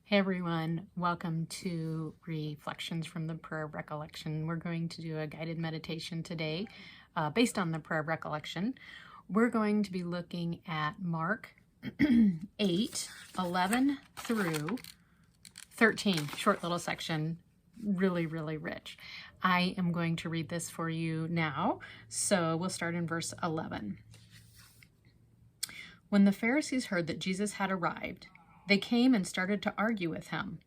Hey everyone, welcome to Reflections from the Prayer of Recollection. We're going to do a guided meditation today based on the Prayer of Recollection. We're going to be looking at Mark 8, 11 through 13, short little section, really rich. I am going to read this for you now, so we'll start in verse 11. When the Pharisees heard that Jesus had arrived, they came and started to argue with him.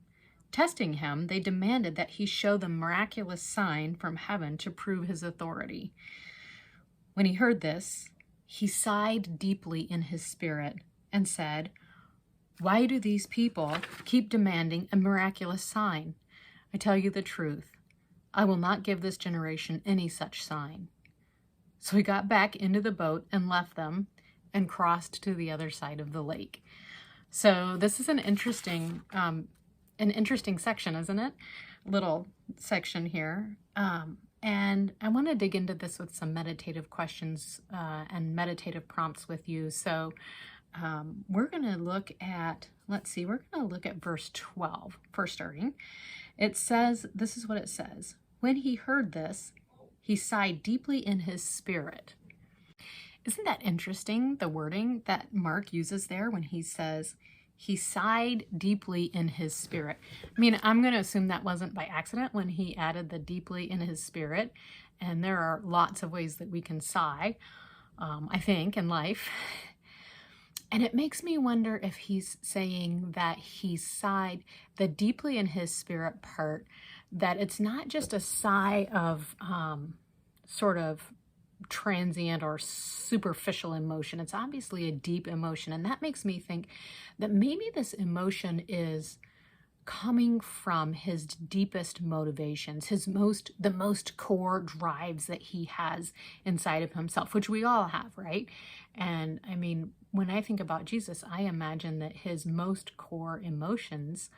Testing him, they demanded that he show them miraculous sign from heaven to prove his authority. When he heard this, he sighed deeply in his spirit and said, "Why do these people keep demanding a miraculous sign? I tell you the truth, I will not give this generation any such sign." So he got back into the boat and left them and crossed to the other side of the lake. So this is an interesting section, isn't it? Little section here. And I want to dig into this with some meditative questions and meditative prompts with you. So we're going to look at, we're going to look at verse 12 first starting. It says, this is what it says. When he heard this, he sighed deeply in his spirit. Isn't that interesting, the wording that Mark uses there when he says he sighed deeply in his spirit? I mean, I'm going to assume that wasn't by accident when he added the deeply in his spirit. And there are lots of ways that we can sigh, I think, in life. And it makes me wonder if he's saying that he sighed the deeply in his spirit part, that it's not just a sigh of sort of transient or superficial emotion. It's obviously a deep emotion, and that makes me think that maybe this emotion is coming from his deepest motivations, the most core drives that he has inside of himself, which we all have, right? And I mean, when I think about Jesus, I imagine that his most core emotions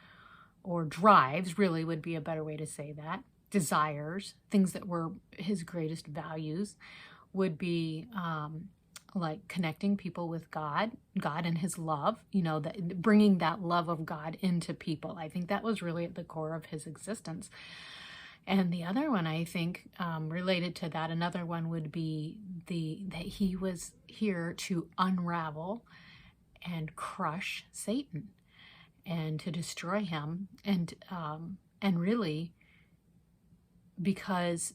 or drives, really would be a better way to say that, desires, things that were his greatest values, would be like connecting people with God and his love, that bringing that love of God into people. I think that was really at the core of his existence. And the other one, I think, related to that, another one would be that he was here to unravel and crush Satan and to destroy him, and really, because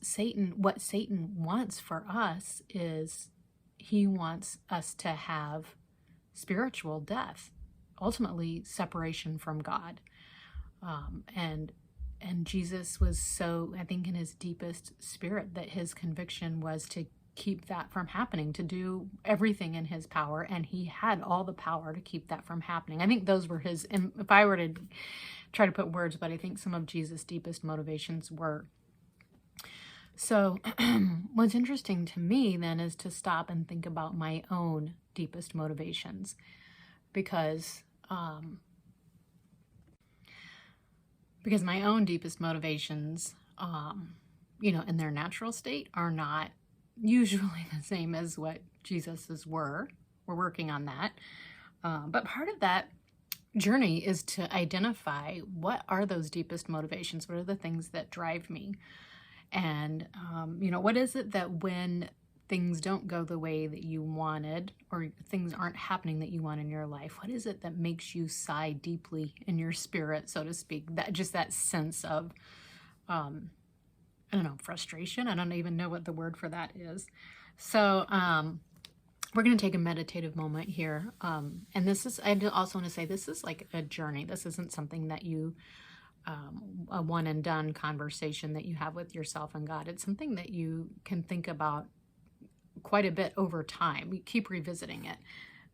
what Satan wants for us is he wants us to have spiritual death, ultimately separation from God. And Jesus was so, I think, in his deepest spirit, that his conviction was to keep that from happening, to do everything in his power, and he had all the power to keep that from happening. I think those were his, if I were to try to put words, but I think some of Jesus' deepest motivations were. So what's interesting to me then is to stop and think about my own deepest motivations, because my own deepest motivations, in their natural state are not usually the same as what Jesus's were. We're working on that. But part of that journey is to identify what are those deepest motivations? What are the things that drive me? And, what is it that when things don't go the way that you wanted, or things aren't happening that you want in your life, what is it that makes you sigh deeply in your spirit, so to speak? That sense of, frustration. I don't even know what the word for that is. So, we're going to take a meditative moment here. And I also want to say, this is like a journey. This isn't something that you, a one and done conversation that you have with yourself and God. It's something that you can think about quite a bit over time. We keep revisiting it.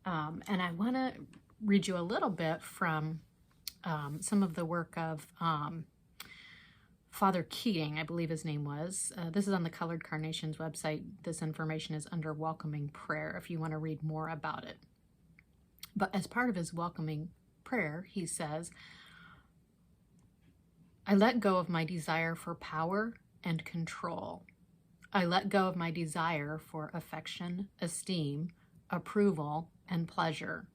And I want to read you a little bit from some of the work of Father Keating, I believe his name was. This is on the Colored Carnations website. This information is under Welcoming Prayer if you want to read more about it. But as part of his welcoming prayer, he says, "I let go of my desire for power and control. I let go of my desire for affection, esteem, approval, and pleasure.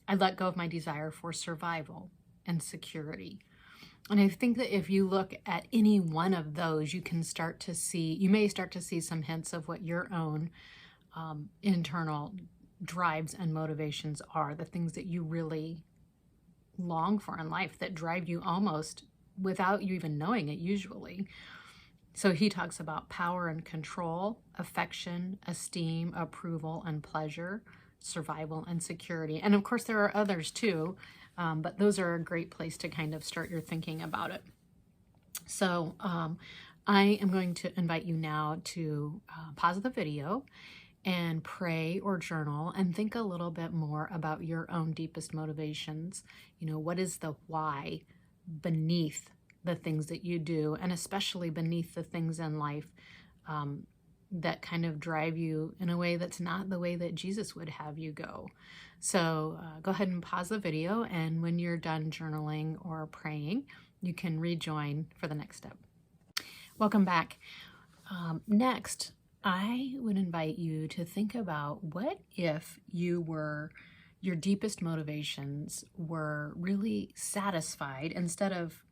I let go of my desire for survival and security. And I think that if you look at any one of those, you may start to see some hints of what your own internal drives and motivations are, the things that you really long for in life that drive you almost without you even knowing it usually. So he talks about power and control, affection, esteem, approval and pleasure, survival and security. And of course there are others too, but those are a great place to kind of start your thinking about it. So I am going to invite you now to pause the video and pray or journal and think a little bit more about your own deepest motivations. What is the why beneath the things that you do, and especially beneath the things in life that kind of drive you in a way that's not the way that Jesus would have you go. So go ahead and pause the video, and when you're done journaling or praying, you can rejoin for the next step. Welcome back. Next, I would invite you to think about, what if your deepest motivations were really satisfied, instead of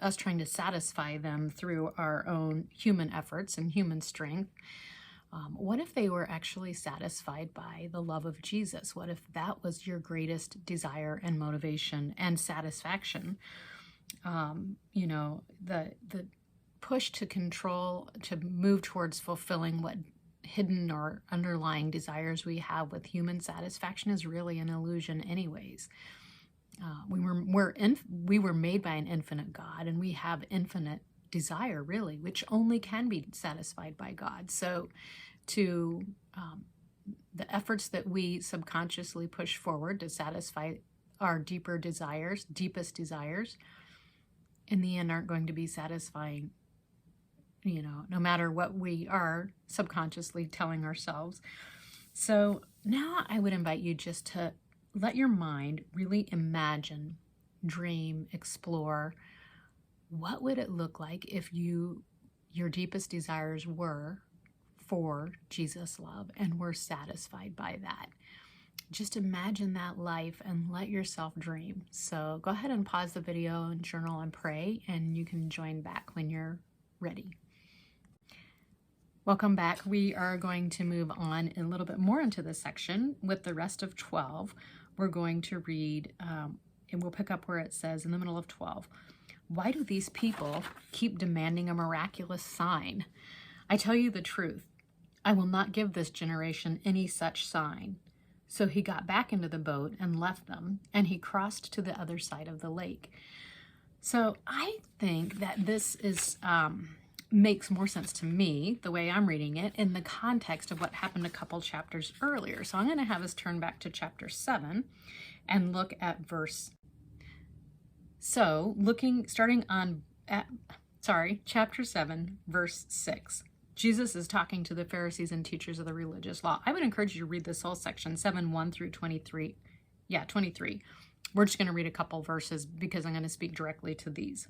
us trying to satisfy them through our own human efforts and human strength. What if they were actually satisfied by the love of Jesus? What if that was your greatest desire and motivation and satisfaction? The push to control, to move towards fulfilling what hidden or underlying desires we have with human satisfaction is really an illusion anyways. We were made by an infinite God, and we have infinite desire, really, which only can be satisfied by God. So to the efforts that we subconsciously push forward to satisfy our deepest desires, in the end aren't going to be satisfying, no matter what we are subconsciously telling ourselves. So now I would invite you just to let your mind really imagine, dream, explore, what would it look like if your deepest desires were for Jesus' love and were satisfied by that. Just imagine that life and let yourself dream. So go ahead and pause the video and journal and pray, and you can join back when you're ready. Welcome back. We are going to move on a little bit more into this section with the rest of 12. We're going to read, and we'll pick up where it says in the middle of 12, why do these people keep demanding a miraculous sign? I tell you the truth, I will not give this generation any such sign. So he got back into the boat and left them, and he crossed to the other side of the lake. So I think that this is makes more sense to me, the way I'm reading it, in the context of what happened a couple chapters earlier. So I'm going to have us turn back to chapter 7 and look at verse. So chapter 7, verse 6. Jesus is talking to the Pharisees and teachers of the religious law. I would encourage you to read this whole section, 7:1 through 23. Yeah, 23. We're just going to read a couple verses because I'm going to speak directly to these.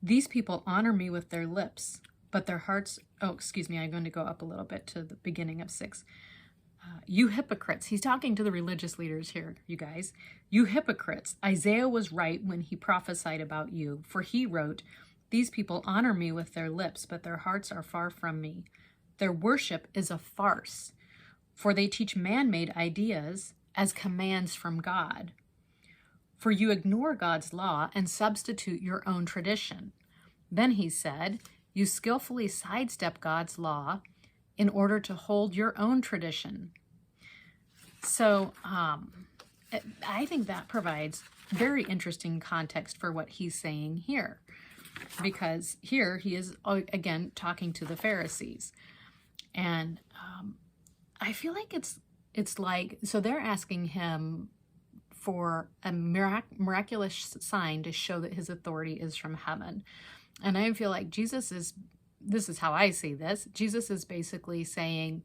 These people honor me with their lips, but their hearts... I'm going to go up a little bit to the beginning of 6. You hypocrites. He's talking to the religious leaders here, you guys. You hypocrites. Isaiah was right when he prophesied about you, for he wrote, these people honor me with their lips, but their hearts are far from me. Their worship is a farce, for they teach man-made ideas as commands from God. For you ignore God's law and substitute your own tradition. Then he said, you skillfully sidestep God's law in order to hold your own tradition. So I think that provides very interesting context for what he's saying here. Because here he is, again, talking to the Pharisees. And I feel like it's like, so they're asking him for a miraculous sign to show that his authority is from heaven. And I feel like this is how I see this. Jesus is basically saying,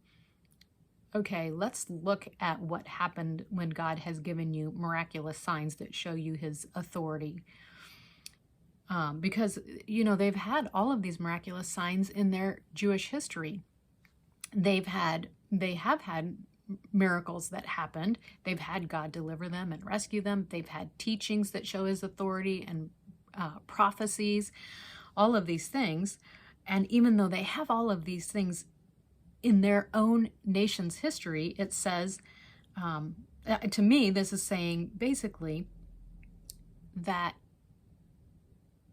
okay, let's look at what happened when God has given you miraculous signs that show you his authority. Because, they've had all of these miraculous signs in their Jewish history. They have had miracles that happened. They've had God deliver them and rescue them. They've had teachings that show his authority and prophecies, all of these things. And even though they have all of these things in their own nation's history, it says, to me, this is saying basically that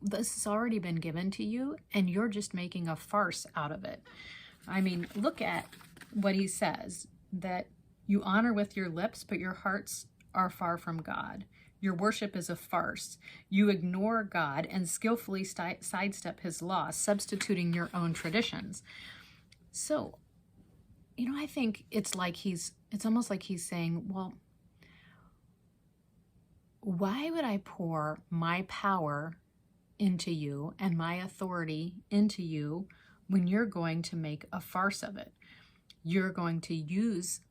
this has already been given to you and you're just making a farce out of it. I mean, look at what he says, that you honor with your lips, but your hearts are far from God. Your worship is a farce. You ignore God and skillfully sidestep his law, substituting your own traditions. So, I think it's almost like he's saying, well, why would I pour my power into you and my authority into you when you're going to make a farce of it? You're going to use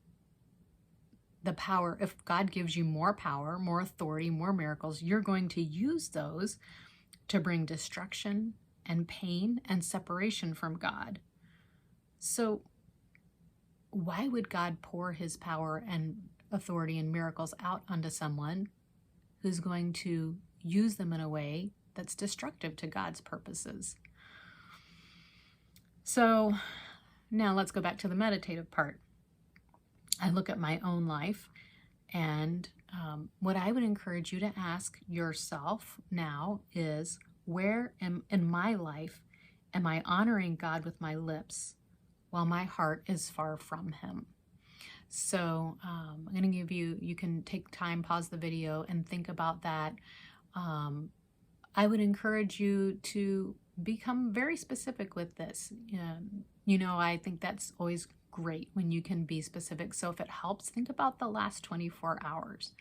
the power. If God gives you more power, more authority, more miracles, you're going to use those to bring destruction and pain and separation from God. So why would God pour his power and authority and miracles out onto someone who's going to use them in a way that's destructive to God's purposes? So now let's go back to the meditative part. I look at my own life, and what I would encourage you to ask yourself now is, where in my life am I honoring God with my lips while my heart is far from him? So I'm going to give you can take time, pause the video, and think about that. I would encourage you to become very specific with this. I think that's always great when you can be specific. So if it helps, think about the last 24 hours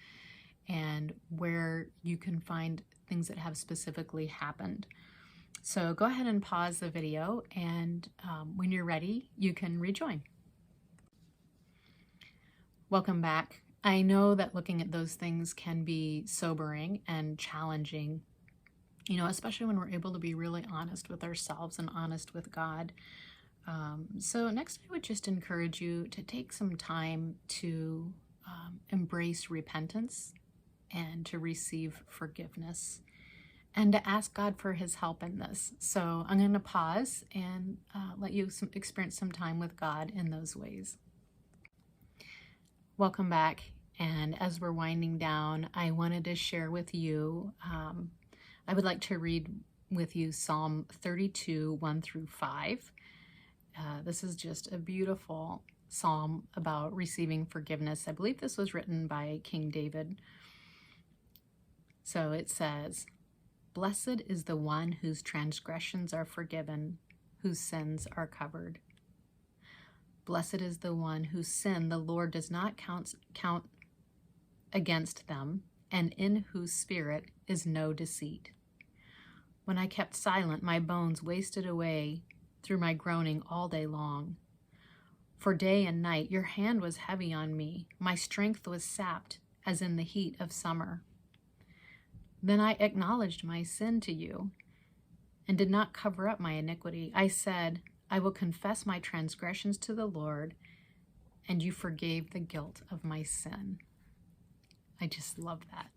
and where you can find things that have specifically happened. So go ahead and pause the video, and when you're ready, you can rejoin. Welcome back. I know that looking at those things can be sobering and challenging, especially when we're able to be really honest with ourselves and honest with God. So next, I would just encourage you to take some time to embrace repentance and to receive forgiveness and to ask God for his help in this. So I'm going to pause and let you experience some time with God in those ways. Welcome back. And as we're winding down, I wanted to share with you, I would like to read with you Psalm 32, 1 through 5. This is just a beautiful psalm about receiving forgiveness. I believe this was written by King David. So it says, "Blessed is the one whose transgressions are forgiven, whose sins are covered. Blessed is the one whose sin the Lord does not count against them, and in whose spirit is no deceit. When I kept silent, my bones wasted away through my groaning all day long. For day and night your hand was heavy on me. My strength was sapped as in the heat of summer. Then I acknowledged my sin to you and did not cover up my iniquity. I said, I will confess my transgressions to the Lord, and you forgave the guilt of my sin." I just love that.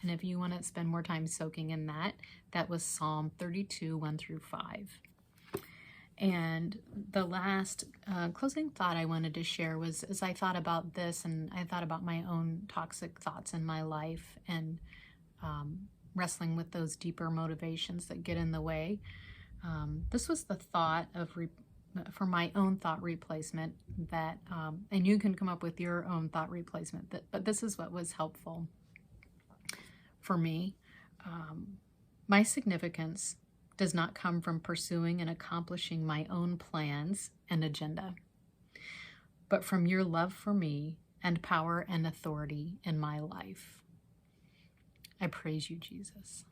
And if you want to spend more time soaking in that, that was Psalm 32, 1 through 5. And the last closing thought I wanted to share was, as I thought about this and I thought about my own toxic thoughts in my life and wrestling with those deeper motivations that get in the way, this was the thought of for my own thought replacement that, and you can come up with your own thought replacement, but this is what was helpful for me. My significance does not come from pursuing and accomplishing my own plans and agenda, but from your love for me and power and authority in my life. I praise you, Jesus.